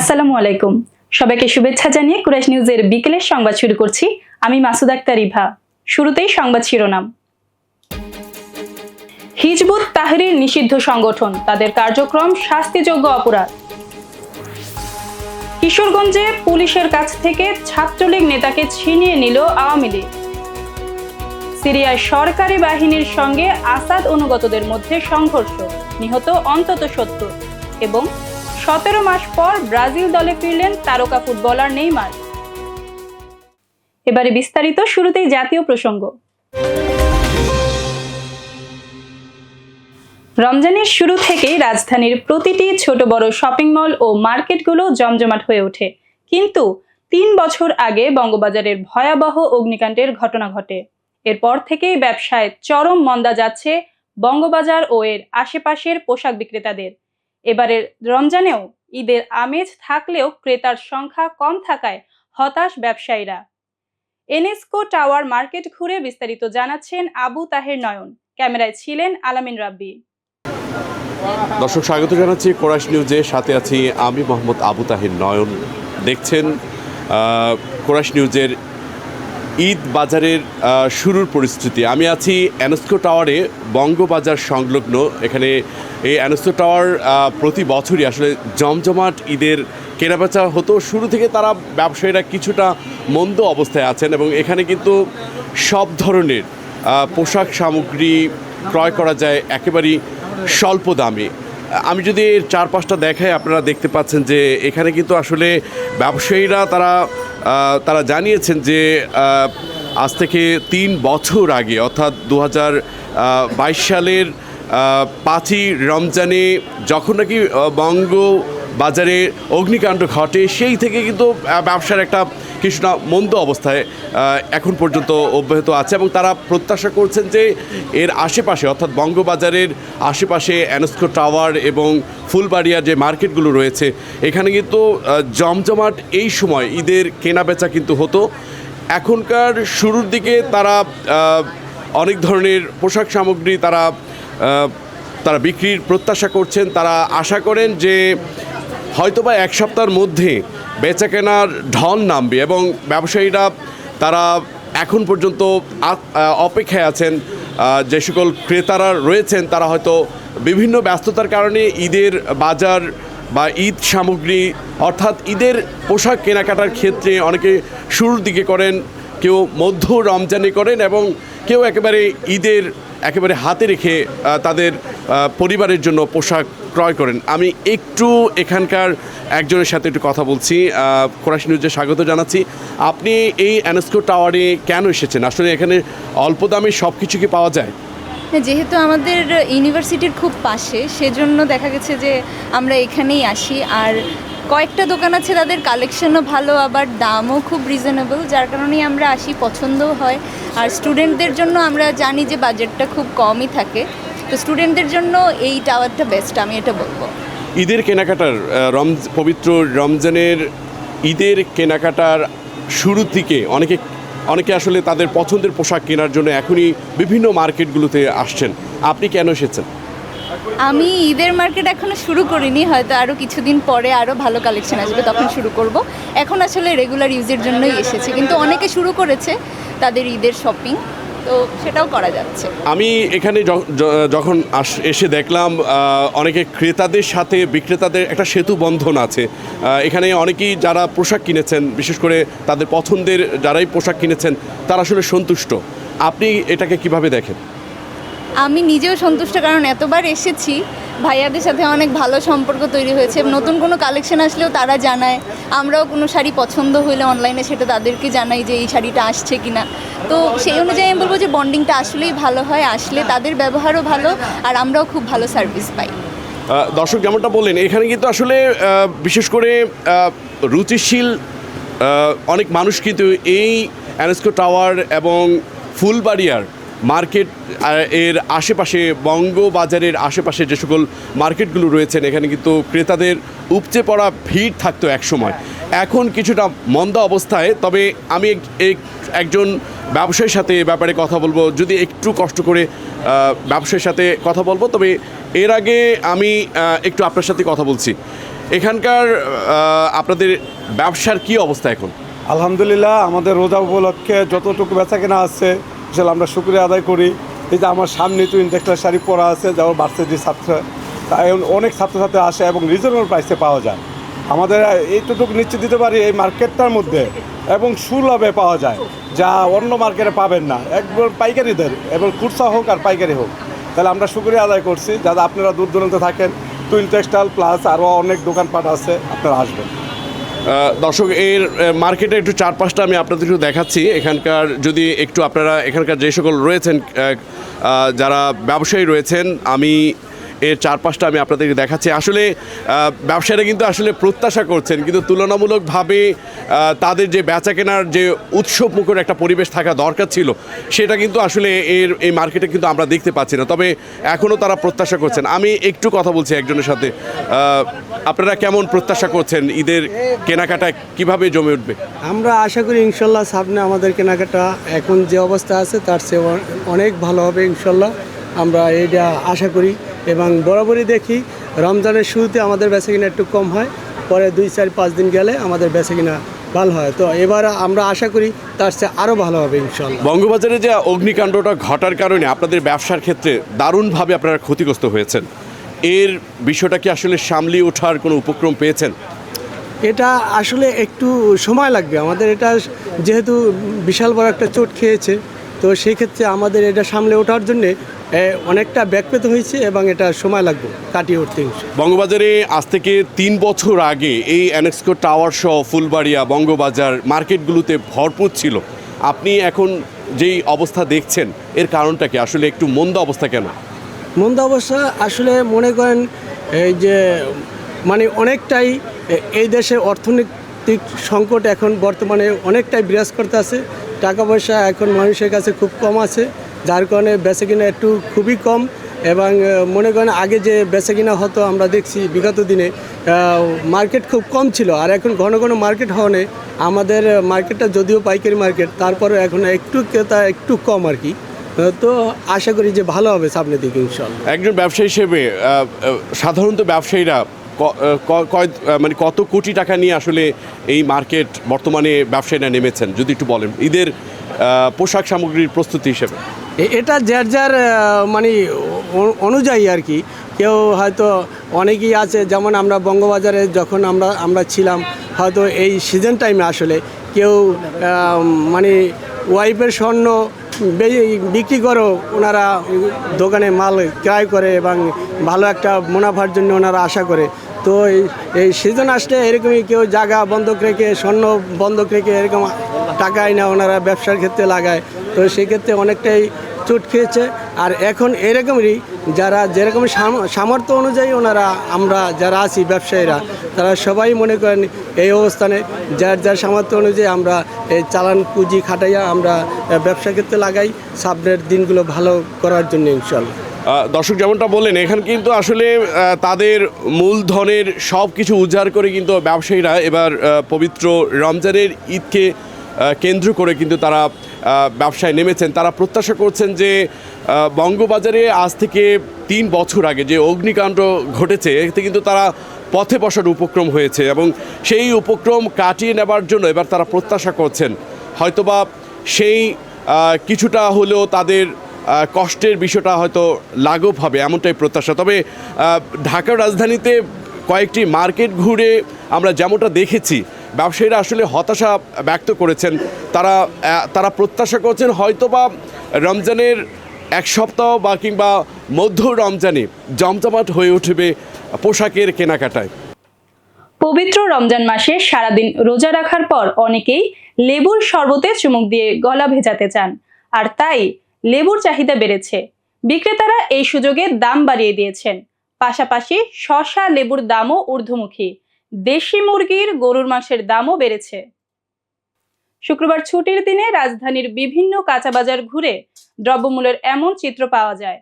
আসসালামু আলাইকুম। সবাইকে শুভেচ্ছা জানিয়ে কুরাইশ নিউজের বিকেলের সংবাদ শুরু করছি। আমি মাসুদ আক্তার ইভা। শুরুতেই সংবাদ শিরোনাম। হিজবুত তাহরির নিষিদ্ধ সংগঠন, তাদের কার্যক্রম শাস্তিযোগ্য অপরাধ। কিশোরগঞ্জে পুলিশের কাছ থেকে ছাত্রলীগ নেতাকে ছিনিয়ে নিল আওয়ামী লীগ। সিরিয়ায় সরকারি বাহিনীর সঙ্গে আসাদ অনুগতদের মধ্যে সংঘর্ষ, নিহত অন্তত 70। এবং 17 মাস পর ব্রাজিল দলে ফিরলেন তারকা ফুটবলার নেইমার। এবারে বিস্তারিত। শুরুতেই জাতীয় প্রসঙ্গ। রমজানের শুরু থেকেই রাজধানীর প্রতিটি ছোট বড় শপিং মল ও মার্কেটগুলো জমজমাট হয়ে ওঠে, কিন্তু 3 বছর আগে বঙ্গবাজারের ভয়াবহ অগ্নিকাণ্ডের ঘটনা ঘটে। এরপর থেকেই ব্যবসায় চরম মন্দা যাচ্ছে বঙ্গবাজার ও এর আশেপাশের পোশাক বিক্রেতাদের। এবারের রমজানেও ঈদের আমেজ থাকলেও ক্রেতার সংখ্যা কম থাকায় হতাশ ব্যবসায়ীরা। এনএসকো টাওয়ার মার্কেট ঘুরে বিস্তারিত জানাচ্ছেন আবু তাহের নয়ন। ক্যামেরায় ছিলেন আলামিন রাব্বি। দর্শক, স্বাগত জানাচ্ছি কুরাইশ নিউজে, সাথে আছি আমি মোহাম্মদ আবু তাহের নয়ন। দেখছেন কুরাইশ নিউজের ঈদ বাজারের শুরুর পরিস্থিতি। আমি আছি এনএসকো টাওয়ারে, বঙ্গবাজার সংলগ্ন। এখানে এই এনএসকো টাওয়ার প্রতি বছরই আসলে জমজমাট ঈদের কেনাবেচা হতো। শুরু থেকে তারা ব্যবসায়ীরা কিছুটা মন্দ অবস্থায় আছেন এবং এখানে কিন্তু সব ধরনের পোশাক সামগ্রী ক্রয় করা যায় একেবারেই স্বল্প দামে। আমি যদি এর চারপাশটা দেখাই, আপনারা দেখতে পাচ্ছেন যে এখানে কিন্তু আসলে ব্যবসায়ীরা তারা জানিয়েছেন যে আজ থেকে 3 বছর আগে, অর্থাৎ 2022 সালের 5ই রমজানে যখন নাকি বঙ্গবাজারে অগ্নিকাণ্ড ঘটে, সেই থেকে কিন্তু ব্যবসার একটা কিছুটা মন্দ অবস্থায় এখন পর্যন্ত অব্যাহত আছে এবং তারা প্রত্যাশা করছেন যে এর আশেপাশে, অর্থাৎ বঙ্গবাজারের আশেপাশে এনএসকো টাওয়ার এবং ফুলবাড়িয়ার যে মার্কেটগুলো রয়েছে, এখানে কিন্তু জমজমাট এই সময় ঈদের কেনাবেচা কিন্তু হতো। এখনকার শুরুর দিকে তারা অনেক ধরনের পোশাক সামগ্রী তারা বিক্রির প্রত্যাশা করছেন। তারা আশা করেন যে হয়তোবা 1 সপ্তাহের মধ্যে বেচাকেনার ঢল নামবে এবং ব্যবসায়ীরা তারা এখন পর্যন্ত অপেক্ষায় আছেন। যে সকল ক্রেতারা রয়েছেন তারা হয়তো বিভিন্ন ব্যস্ততার কারণে ঈদের বাজার বা ঈদ সামগ্রী, অর্থাৎ ঈদের পোশাক কেনাকাটার ক্ষেত্রে অনেকে শুরুর দিকে করেন, কেউ মধ্য রমজানে করেন এবং কেউ একেবারে হাতে রেখে তাদের পরিবারের জন্য পোশাক ক্রয় করেন। আমি একটু এখানকার একজনের সাথে একটু কথা বলছি। কুরাইশ নিউজে স্বাগত জানাচ্ছি। আপনি এই এনএসকো টাওয়ারে কেন এসেছেন? আসলে এখানে অল্প দামে সব কিছু কি পাওয়া যায়? যেহেতু আমাদের ইউনিভার্সিটির খুব পাশে, সেজন্য দেখা গেছে যে আমরা এখানেই আসি। আর কয়েকটা দোকান আছে, তাদের কালেকশনও ভালো, আবার দামও খুব রিজনেবল, যার কারণেই আমরা আসি, পছন্দও হয়। আর স্টুডেন্টদের জন্য আমরা জানি যে বাজেটটা খুব কমই থাকে, তো স্টুডেন্টদের জন্য এই টাওয়ারটা বেস্ট, আমি এটা বলবো। ঈদের কেনাকাটার পবিত্র রমজানের ঈদের কেনাকাটার শুরু থেকে অনেকে আসলে তাদের পছন্দের পোশাক কেনার জন্য এখনই বিভিন্ন মার্কেটগুলোতে আসছেন। আপনি কেন এসেছেন? আমি ঈদের মার্কেট এখনও শুরু করিনি, হয়তো আরও কিছুদিন পরে আরও ভালো কালেকশন আসবে, তখন শুরু করব। এখন আসলে রেগুলার ইউজের জন্যই এসেছে, কিন্তু অনেকে শুরু করেছে তাদের ঈদের শপিং, তো সেটাও করা যাচ্ছে। আমি এখানে যখন এসে দেখলাম অনেকে ক্রেতাদের সাথে বিক্রেতাদের একটা সেতু বন্ধন আছে। এখানে অনেকেই যারা পোশাক কিনেছেন, বিশেষ করে তাদের পছন্দের যারাই পোশাক কিনেছেন, তারা আসলে সন্তুষ্ট। আপনি এটাকে কিভাবে দেখেন? আমি নিজেও সন্তুষ্ট, কারণ এতবার এসেছি, ভাইয়াদের সাথে অনেক ভালো সম্পর্ক তৈরি হয়েছে। নতুন কোনো কালেকশন আসলেও তারা জানায়, আমরাও কোনো শাড়ি পছন্দ হলে অনলাইনে সেটা তাদেরকে জানাই যে এই শাড়িটা আসছে কিনা। তো সেই অনুযায়ী আমি বলবো যে বন্ডিংটা আসলেই ভালো হয়, আসলে তাদের ব্যবহারও ভালো আর আমরাও খুব ভালো সার্ভিস পাই। দর্শক যেমনটা বললেন, এখানে কিন্তু আসলে বিশেষ করে রুচিশীল অনেক মানুষ কিন্তু এই এনএসকো টাওয়ার এবং ফুলবাড়িয়ার মার্কেট এর আশেপাশে, বঙ্গবাজারের আশেপাশে যে সকল মার্কেটগুলো রয়েছেন, এখানে কিন্তু ক্রেতাদের উপচে পড়া ভিড় থাকতো এক সময়। এখন কিছুটা মন্দা অবস্থায়। তবে আমি একজন ব্যবসায়ীর সাথে ব্যাপারে কথা বলবো, যদি একটু কষ্ট করে ব্যবসায়ীর সাথে কথা বলবো। তবে এর আগে আমি একটু আপনার সাথে কথা বলছি। এখানকার আপনাদের ব্যবসার কি অবস্থা এখন? আলহামদুলিল্লাহ, আমাদের রোজা উপলক্ষে যতটুকু বেচা কেনা আছে আসলে আমরা শুকরিয়া আদায় করি। এই যে আমার সামনে তো ইন্টেক্সটাইল শাড়ি পরা আছে, যেমন ভার্সিটির ছাত্র, তাই অনেক ছাত্রছাত্রী আসে এবং রিজনেবল প্রাইসে পাওয়া যায়। আমাদের এইটুকু নিশ্চিত দিতে পারি এই মার্কেটটার মধ্যে এবং সুলভে পাওয়া যায়, যা অন্য মার্কেটে পাবেন না, একবার পাইকারিদের এবং খুচরা হোক আর পাইকারি হোক। তাহলে আমরা শুকরিয়া আদায় করছি, যাতে আপনারা দূর দূরান্তে থাকেন, টুইন টেক্সটাইল প্লাস আরও অনেক দোকানপাট আছে, আপনারা আসবেন। দর্শক, এর মার্কেটে একটু চারপাশটা আমি আপনাদের একটু দেখাচ্ছি। এখানকার যদি একটু আপনারা এখানকার যে সকল রয়েছেন যারা ব্যবসায়ী রয়েছেন, আমি এর চারপাশটা আমি আপনাদেরকে দেখাচ্ছি। আসলে ব্যবসায়ীরা কিন্তু আসলে প্রত্যাশা করছেন, কিন্তু তুলনামূলকভাবে তাদের যে বেচা কেনার যে উৎসবমুখর একটা পরিবেশ থাকা দরকার ছিল, সেটা কিন্তু আসলে এই মার্কেটে কিন্তু আমরা দেখতে পাচ্ছি না। তবে এখনও তারা প্রত্যাশা করছেন। আমি একটু কথা বলছি একজনের সাথে। আপনারা কেমন প্রত্যাশা করছেন? ঈদের কেনাকাটা কিভাবে জমে উঠবে? আমরা আশা করি ইনশাল্লাহ সামনে আমাদের কেনাকাটা এখন যে অবস্থা আছে তার চেয়ে অনেক ভালো হবে ইনশাল্লাহ, আমরা এটা আশা করি। এবং বরাবরই দেখি রমজানের শুরুতে আমাদের বেচাকিনা একটু কম হয়, পরে 2-4-5 দিন গেলে আমাদের বেচাকিনা ভালো হয়। তো এবার আমরা আশা করি তার চেয়ে আরও ভালো হবে ইনশাল্লাহ। বঙ্গবাজারে যে অগ্নিকাণ্ডটা ঘটার কারণে আপনাদের ব্যবসার ক্ষেত্রে দারুণভাবে আপনারা ক্ষতিগ্রস্ত হয়েছেন, এর বিষয়টা কি আসলে সামলিয়ে ওঠার কোনো উপক্রম পেয়েছেন? এটা আসলে একটু সময় লাগবে আমাদের, এটা যেহেতু বিশাল বড় একটা চোট খেয়েছে, তো সেই ক্ষেত্রে আমাদের এটা সামলে ওঠার জন্যে অনেকটা ব্যাক পেতে হয়েছে এবং এটা সময় লাগবে কাটিয়ে উঠতে। বঙ্গবাজারে আজ থেকে 3 বছর আগে এই অ্যানেক্সকো টাওয়ার সহ ফুলবাড়িয়া, বঙ্গবাজার মার্কেটগুলোতে ভরপুর ছিল। আপনি এখন যেই অবস্থা দেখছেন, এর কারণটা কি? আসলে একটু মন্দা অবস্থা কেন? মন্দা অবস্থা আসলে মনে করেন এই যে মানে অনেকটাই এই দেশে অর্থনৈতিক সংকট এখন বর্তমানে অনেকটাই বিরাজ করতে আছে। টাকা পয়সা এখন মানুষের কাছে খুব কম আছে, যার কারণে বেচাকিনা একটু খুবই কম। এবং মনে করেন আগে যে বেচাকিনা হতো আমরা দেখছি বিগত দিনে মার্কেট খুব কম ছিল, আর এখন ঘন ঘন মার্কেট হওয়ানে আমাদের মার্কেটটা যদিও পাইকারি মার্কেট, তারপরে এখন একটু ক্রেতা একটু কম আর কি। তো আশা করি যে ভালো হবে সামনের দিকে ইনশাল্লাহ। একজন ব্যবসায়ী হিসেবে সাধারণত ব্যবসায়ীরা মানে কত কোটি টাকা নিয়ে আসলে এই মার্কেট বর্তমানে ব্যবসায়ীরা নেমেছেন, যদি একটু বলেন, ঈদের পোশাক সামগ্রীর প্রস্তুতি হিসেবে? এটা যার যার মানে অনুযায়ী আর কি। কেউ হয়তো অনেকেই আছে, যেমন আমরা বঙ্গবাজারে যখন আমরা ছিলাম, হয়তো এই সিজন টাইমে আসলে কেউ মানে ওয়াইফের স্বর্ণ বিক্রি করো, ওনারা দোকানে মাল ক্রয় করে এবং ভালো একটা মুনাফার জন্য ওনারা আশা করে। তো এই সিজন আসলে এরকমই কেউ জায়গা বন্ধক রেখে, স্বর্ণ বন্ধক রেখে এরকম টাকা না ওনারা ব্যবসার ক্ষেত্রে লাগায়। তো সেক্ষেত্রে অনেকটাই চোট খেয়েছে। আর এখন এরকমই যারা যেরকম সামর্থ্য অনুযায়ী ওনারা, আমরা যারা আছি ব্যবসায়ীরা, তারা সবাই মনে করেন এই অবস্থানে যার যার সামর্থ্য অনুযায়ী আমরা এই চালান পুঁজি খাটাইয়া আমরা ব্যবসা ক্ষেত্রে লাগাই সামনের দিনগুলো ভালো করার জন্য ইনশাল্লাহ। দর্শক যেমনটা বললেন, এখানে কিন্তু আসলে তাদের মূলধনের সব কিছু উজাড় করে কিন্তু ব্যবসায়ীরা এবার পবিত্র রমজানের ঈদকে কেন্দ্র করে কিন্তু তারা ব্যবসায় নেমেছেন। তারা প্রত্যাশা করছেন যে বঙ্গবাজারে আজ থেকে 3 বছর আগে যে অগ্নিকাণ্ড ঘটেছে, এতে কিন্তু তারা পথে বসার উপক্রম হয়েছে এবং সেই উপক্রম কাটিয়ে নেবার জন্য এবার তারা প্রত্যাশা করছেন হয়তোবা সেই কিছুটা হলেও তাদের কষ্টের বিষয়টা হয়তো লাঘব হবে, এমনটাই প্রত্যাশা। তবে ঢাকার রাজধানীতে কয়েকটি মার্কেট ঘুরে আমরা যেমনটা দেখেছি, ব্যবসায়ীরা আসলে হতাশা ব্যক্ত করেছেন। তারা প্রত্যাশা করছেন হয়তোবা রমজানের 1 সপ্তাহ বা কিংবা মধ্য রমজানে জমজমাট হয়ে উঠবে পোশাকের কেনাকাটায়। পবিত্র রমজান মাসে সারাদিন রোজা রাখার পর অনেকেই লেবুর শরবতে চুমুক দিয়ে গলা ভেজাতে চান, আর তাই লেবুর চাহিদা বেড়েছে। বিক্রেতারা এই সুযোগে দাম বাড়িয়ে দিয়েছেন। পাশাপাশি শসা লেবুর দামও ঊর্ধ্বমুখী। দেশি মুরগির, গরুর মাংসের দামও বেড়েছে। শুক্রবার ছুটির দিনে রাজধানীর বিভিন্ন কাঁচা বাজার ঘুরে দ্রব্যমূল্যের এমন চিত্র পাওয়া যায়।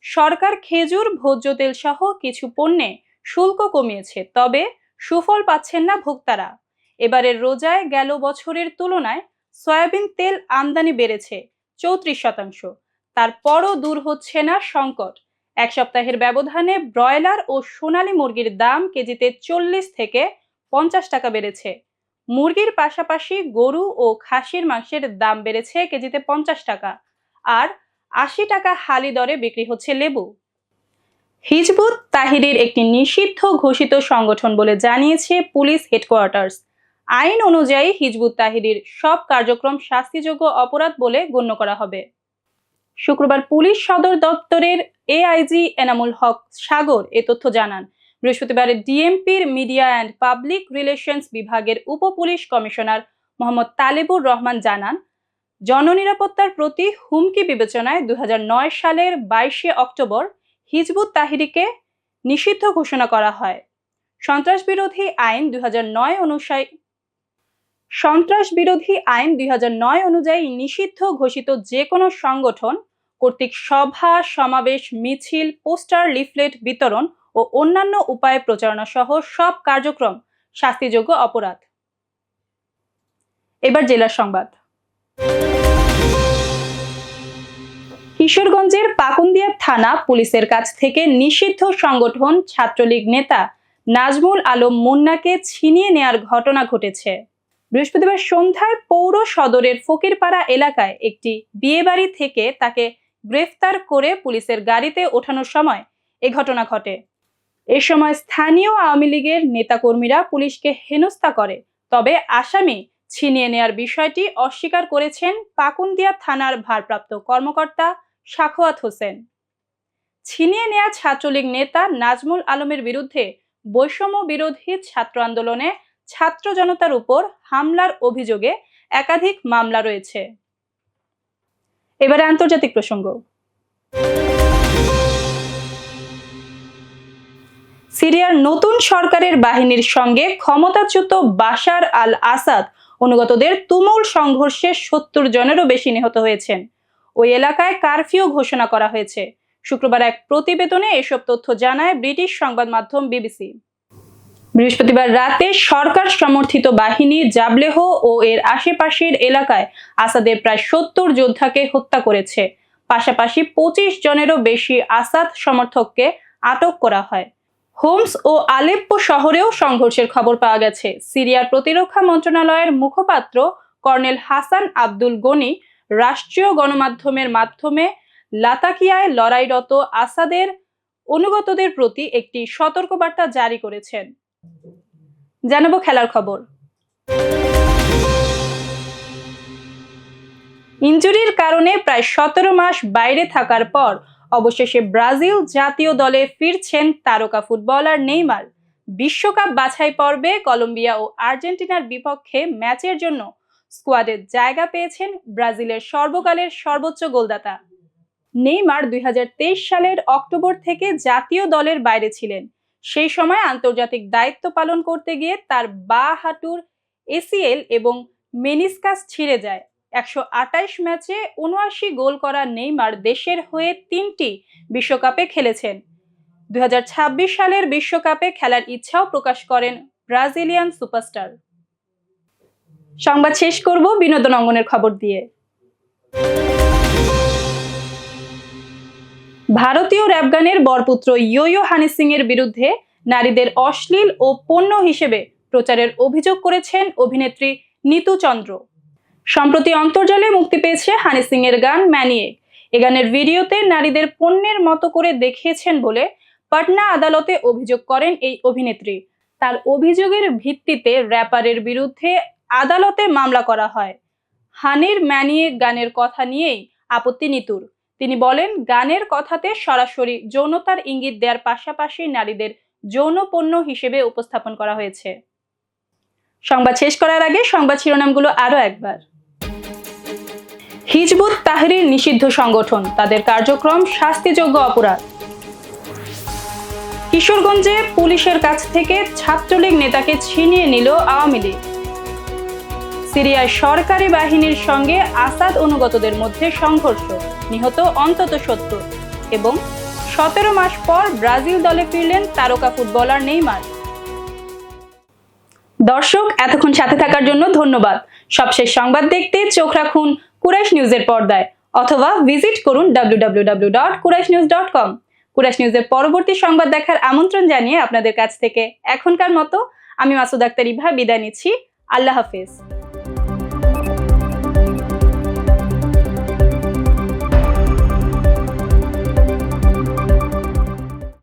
সরকার খেজুর, ভোজ্য তেল সহ কিছু পণ্যে শুল্ক কমিয়েছে, তবে সুফল পাচ্ছেন না ভোক্তারা। এবারের রোজায় গেল বছরের তুলনায় সয়াবিন তেল আমদানি বেড়েছে 34%। তারপরও দূর হচ্ছে না সংকট। এক সপ্তাহের ব্যবধানে ব্রয়লার ও সোনালী মুরগির দাম কেজিতে 40 থেকে 50 টাকা বেড়েছে। মুরগির পাশাপাশি গরু ও খাসির মাংসের দাম বেড়েছে কেজিতে 50 টাকা, আর 80 টাকা হালি দরে বিক্রি হচ্ছে লেবু। হিজবুত তাহরির একটি নিষিদ্ধ ঘোষিত সংগঠন বলে জানিয়েছে পুলিশ হেডকোয়ার্টার্স। আইন অনুযায়ী হিজবুত তাহরির সব কার্যক্রম শাস্তিযোগ্য অপরাধ বলে গণ্য করা হবে। শুক্রবার পুলিশ সদর দপ্তরের এআইজি এনামুল হক সাগর এ তথ্য জানান। বৃহস্পতিবার ডিএমপির মিডিয়া অ্যান্ড পাবলিক রিলেশনস বিভাগের উপ পুলিশ কমিশনার মোহাম্মদ তালেবুর রহমান জানান, জননিরাপত্তার প্রতি হুমকি বিবেচনায় 2009 সালের 22শে অক্টোবর হিজবুত তাহরিরকে নিষিদ্ধ ঘোষণা করা হয়। সন্ত্রাস বিরোধী আইন 2009 অনুযায়ী নিষিদ্ধ ঘোষিত যে কোনো সংগঠন কর্তৃক সভা, সমাবেশ, মিছিল, পোস্টার, লিফলেট বিতরণ ও অন্যান্য উপায়ে প্রচারণা সহ সব কার্যক্রম শাস্তিযোগ্য অপরাধ। এবার জেলার সংবাদ। কিশোরগঞ্জের পাকুন্দিয়া থানা পুলিশের কাছ থেকে নিষিদ্ধ সংগঠন ছাত্রলীগ নেতা নাজমুল আলম মুন্নাকে ছিনিয়ে নেয়ার ঘটনা ঘটেছে। বৃহস্পতিবার সন্ধ্যায় পৌর সদরের ফকিরপাড়া এলাকায় একটি বিয়েবাড়ি থেকে তাকে গ্রেফতার করে পুলিশের গাড়িতে ওঠানোর সময় এ ঘটনা ঘটে। এ সময় স্থানীয় আওয়ামী লীগের নেতাকর্মীরা পুলিশকে হেনস্থা করে, তবে আসামি ছিনিয়ে নেয়ার বিষয়টি অস্বীকার করেছেন পাকুন্দিয়া থানার ভারপ্রাপ্ত কর্মকর্তা সাখাওয়াত হোসেন। ছিনিয়ে নেয়া ছাত্রলীগ নেতা নাজমুল আলমের বিরুদ্ধে বৈষম্য বিরোধী ছাত্র আন্দোলনে ছাত্র জনতার উপর হামলার অভিযোগে একাধিক মামলা রয়েছে। এবারে আন্তর্জাতিক প্রসঙ্গ। সিরিয়ার নতুন সরকারের বাহিনীর সঙ্গে ক্ষমতাচ্যুত বাশার আল আসাদ অনুগতদের তুমুল সংঘর্ষে 70 জনেরও বেশি নিহত হয়েছেন। ওই এলাকায় কারফিউ ঘোষণা করা হয়েছে। শুক্রবার এক প্রতিবেদনে এসব তথ্য জানায় ব্রিটিশ সংবাদ মাধ্যম বিবিসি। বৃহস্পতিবার রাতে সরকার সমর্থিত বাহিনী জাবলেহ ও এর আশেপাশের এলাকায় আসাদের প্রায় 70 যোদ্ধাকে হত্যা করেছে। পাশাপাশি 25 জনেরও বেশি আসাদ সমর্থককে আটক করা হয়। হোমস ও আলেপ্পো শহরেও সংঘর্ষের খবর পাওয়া গেছে। সিরিয়ার প্রতিরক্ষা মন্ত্রণালয়ের মুখপাত্র কর্নেল হাসান আব্দুল গনি রাষ্ট্রীয় গণমাধ্যমের মাধ্যমে লাতাকিয়ায় লড়াইরত আসাদের অনুগতদের প্রতি একটি সতর্কবার্তা জারি করেছেন। জানাবো খেলার খবর। ইনজুরির কারণে প্রায় 17 মাস বাইরে থাকার পর অবশেষে ব্রাজিল জাতীয় দলে ফিরছেন তারকা ফুটবলার নেইমার। বিশ্বকাপ বাছাই পর্বে কলম্বিয়া ও আর্জেন্টিনার বিপক্ষে ম্যাচের জন্য স্কোয়াডে জায়গা পেয়েছেন ব্রাজিলের সর্বকালের সর্বোচ্চ গোলদাতা। নেইমার 2023 সালের অক্টোবর থেকে জাতীয় দলের বাইরে ছিলেন। সেই সময় আন্তর্জাতিক দায়িত্ব পালন করতে গিয়ে তার বাঁ হাঁটুর এসিএল এবং মেনিসকাস ছিঁড়ে যায়। 128 ম্যাচে 79 গোল করা নেইমার দেশের হয়ে 3টি বিশ্বকাপে খেলেছেন। 2026 সালের বিশ্বকাপে খেলার ইচ্ছাও প্রকাশ করেন ব্রাজিলিয়ান সুপারস্টার। সংবাদ শেষ করব বিনোদন অঙ্গনের খবর দিয়ে। ভারতীয় র‍্যাপ গানের বরপুত্র ইয়ো হানি সিং এর বিরুদ্ধে নারীদের অশ্লীল ও পণ্য হিসেবে প্রচারের অভিযোগ করেছেন অভিনেত্রী নিতু চন্দ্র। সম্প্রতি অন্তর্জালে মুক্তি পেয়েছে হানি সিং এর গান ম্যানিয়েক। এ গানের ভিডিওতে নারীদের পণ্যের মতো করে দেখিয়েছেন বলে পাটনা আদালতে অভিযোগ করেন এই অভিনেত্রী। তার অভিযোগের ভিত্তিতে র‍্যাপারের বিরুদ্ধে আদালতে মামলা করা হয়। হানির ম্যানিয়েক গানের কথা নিয়েই আপত্তি নিতুর। তিনি বলেন, গানের কথাতে সরাসরি যৌনতার ইঙ্গিত দেওয়ার পাশাপাশি নারীদের যৌন পণ্য হিসেবে উপস্থাপন করা হয়েছে। সংবাদ শেষ করার আগে সংবাদ শিরোনামগুলো আরো একবার। হিজবুত তাহরির নিষিদ্ধ সংগঠন, তাদের কার্যক্রম শাস্তিযোগ্য অপরাধ। কিশোরগঞ্জে পুলিশের কাছ থেকে ছাত্রলীগ নেতাকে ছিনিয়ে নিল আওয়ামী লীগ। সিরিয়ায় সরকারি বাহিনীর সঙ্গে আসাদ অনুগতদের মধ্যে সংঘর্ষ, নিহত অন্তত 70। এবং 17 মাস পর ব্রাজিল দলে ফিরলেন তারকা ফুটবলার নেইমার। দর্শক, এতক্ষণ সাথে থাকার জন্য ধন্যবাদ। সবশেষ সংবাদ দেখতে চোখ রাখুন কুরাইশ নিউজের পর্দায় অথবা ভিজিট করুন www.quraishnews.com। কুরাশ নিউজের পরবর্তী সংবাদ দেখার আমন্ত্রণ জানিয়ে আপনাদের কাছ থেকে এখনকার মতো আমি মাসুদ আক্তার ইভা বিদায় নিচ্ছি। আল্লাহ হাফেজ।